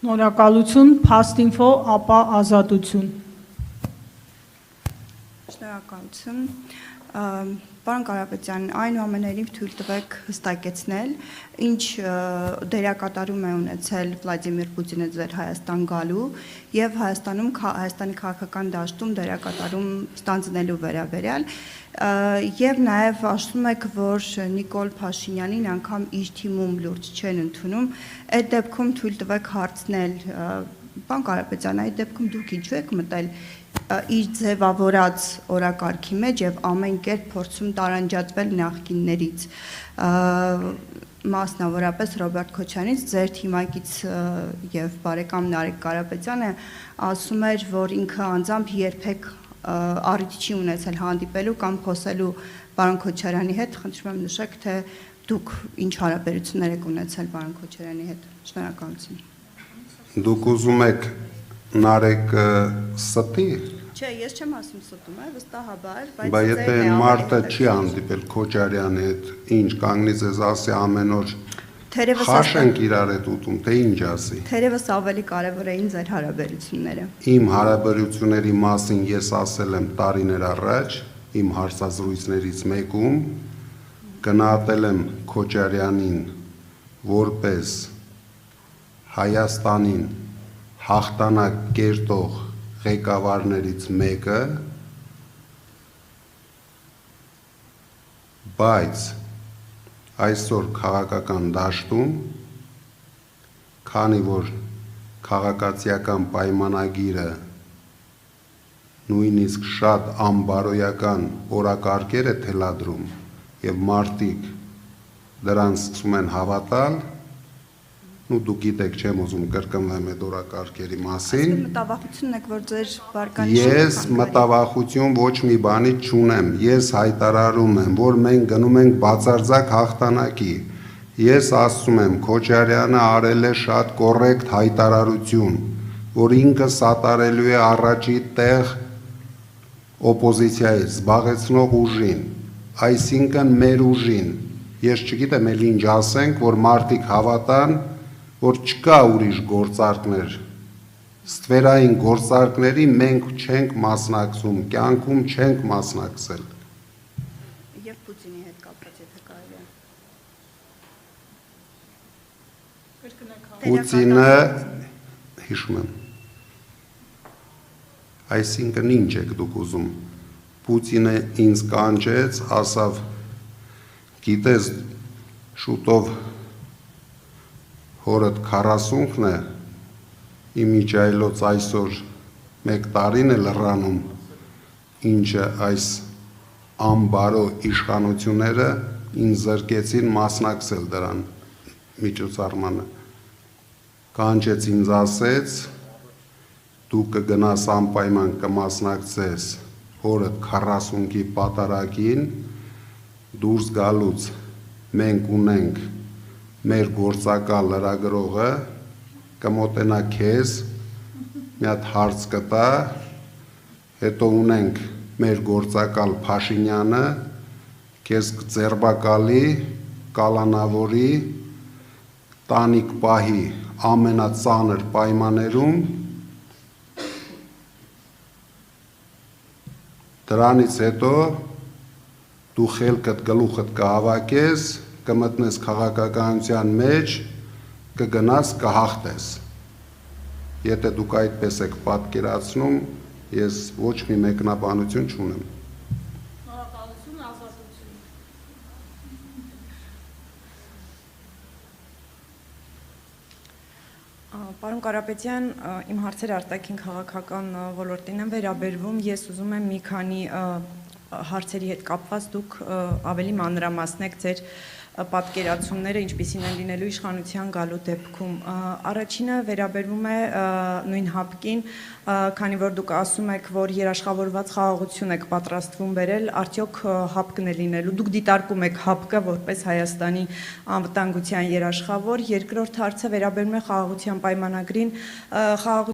Շնորհակալություն, Փաստինֆո, ապա ազատություն։ Շնորհակալություն։ Պարոն Կարապետյան, այնուամենայնիվ թույլ տվեք հստակեցնել, ինչ դերակատարում է ունեցել Վլադիմիր Պուտինը ձեր Հայաստան գալու եւ Հայաստանի քաղաքական դաշտում դերակատարում ստանձնելու վերաբերյալ եւ նաեւ ասում եք, որ Նիկոլ Փաշինյանին անգամ իր թիմում լուրջ չեն ընդունում, այդ դեպքում թույլ տվեք հարցնել, պարոն Կարապետյան, այդ դեպքում դուք ինչու եք մտել իր ձևավորած օրակարգի մեջ եւ ամեն կերպ փորձում տարանջատվել նախկիններից, մասնավորապես Ռոբերտ Քոչարյանից, ձեր թիմակից եւ բարեկամ Նարեկ Կարապետյանը ասում էր, որ ինքը անձամբ երբեք առիթ չի ունեցել հանդիպելու կամ խոսելու պարոն Քոչարյանի հետ, խնդրում եմ նշեք, թե դուք ինչ հարաբերություններ եք ունեցել պարոն Քոչարյանի հետ։ Շնորհակալություն։ Դուք ուզում եք Նարեկը ստի։ Չէ, ես չեմ ասում ստում, վստահաբար, բայց եթե մարդը չի հանդիպել Քոչարյանի հետ, ինչ կանգնի ձեզ ասի ամեն օր խաշ ենք իրար հետ ուտում, թե ինչ ասի։ Թերևս ավելի կարևոր էին ձեր հարաբերությունները։ Իմ հարաբերությունների մասին ես ասել եմ տարիներ առաջ, իմ հարցազրույցներից մեկում գնահատել եմ Քոչարյանին որպես Հայաստանին հաղթանակ կերտող ղեկավարներից մեկը, բայց այսօր քաղաքական դաշտում, քանի որ քաղաքացիական պայմանագիրը նույնիսկ շատ անբարոյական օրակարգեր է թելադրում եւ մարդիկ դրանց սկսում են հավատալ, դուք գիտեք, չեմ ուզում կրկնվեմ այդ օրակարգերի մասին։ Մտավախությունն եք, որ ձեր վարկանիշը։ Ես մտավախություն ոչ մի բանից չունեմ։ Ես հայտարարում եմ, որ մենք գնում ենք բացարձակ հաղթանակի։ Ես ասում եմ, Քոչարյանը արել է շատ կոռեկտ հայտարարություն, որ ինքը սատարելու է առաջի տեղ օպոզիցիայից զբաղեցնող ուժին, այսինքն մեր ուժին։ Ես չգիտեմ էլ ինչ ասենք, որ մարդիկ հավատան, որ չկա ուրիշ գործարքներ, ստվերային գործարքների մենք չենք մասնակցում, կյանքում չենք մասնակցել։ Եվ Պուտինի հետ կապված եթե կարելի է։ Պուտինը, հիշում եմ, այսինքն ինչ եք դուք ուզում, Պուտինը ինձ կանչեց, ասավ, գիտես, շուտով հորդ 40-ն է, իմ իջայլոց այսօր 1 տարին է լռանում, ինչը այս անբարո իշխանությունները ինձ զրկեցին մասնակցել դրան միջոցառմանը։ Կանչեց ինձ ասեց, դու կգնաս անպայման կմասնակցես հորդ 40-ի պատարագին, դուրս գալուց մենք ունենք մեր գործակալ լրագրողը կմոտենա քեզ, մի հատ հարց կտա, հետո ունենք մեր գործակալ Փաշինյանը, քեզ կձերբակալի, կալանավորի, տանիք պահի ամենածանր պայմաններում, դրանից հետո դու խելքդ գլուխդ կհավաքես, կմտնես քաղաքականության մեջ, կգնաս, կհաղթես։ Եթե դուք այդպես եք պատկերացնում, ես ոչ մի մեկնաբանություն չունեմ։ Շնորհակալություն, ազատություն։ Պարոն Կարապետյան, իմ հարցերը արտաքին քաղաքական ոլորտին են վերաբերվում, ես ուզում եմ մի քանի հարցերի հետ կապված դուք ավելի մանրամասնեք ձեր պատկերացումները ինչպիսին են լինելու իշխանության գալու դեպքում։ Առաջինը վերաբերվում է նույն հապկին, քանի որ դուք ասում եք, որ երաշխավորված խաղաղություն եք պատրաստվում բերել, արդյոք հապկն է լինելու։ Դուք դիտարկում եք հապկը որպես Հայաստանի անվտանգության երաշխավոր։ Երկրորդ հարցը վերաբերում է խաղաղության պայմանագրին։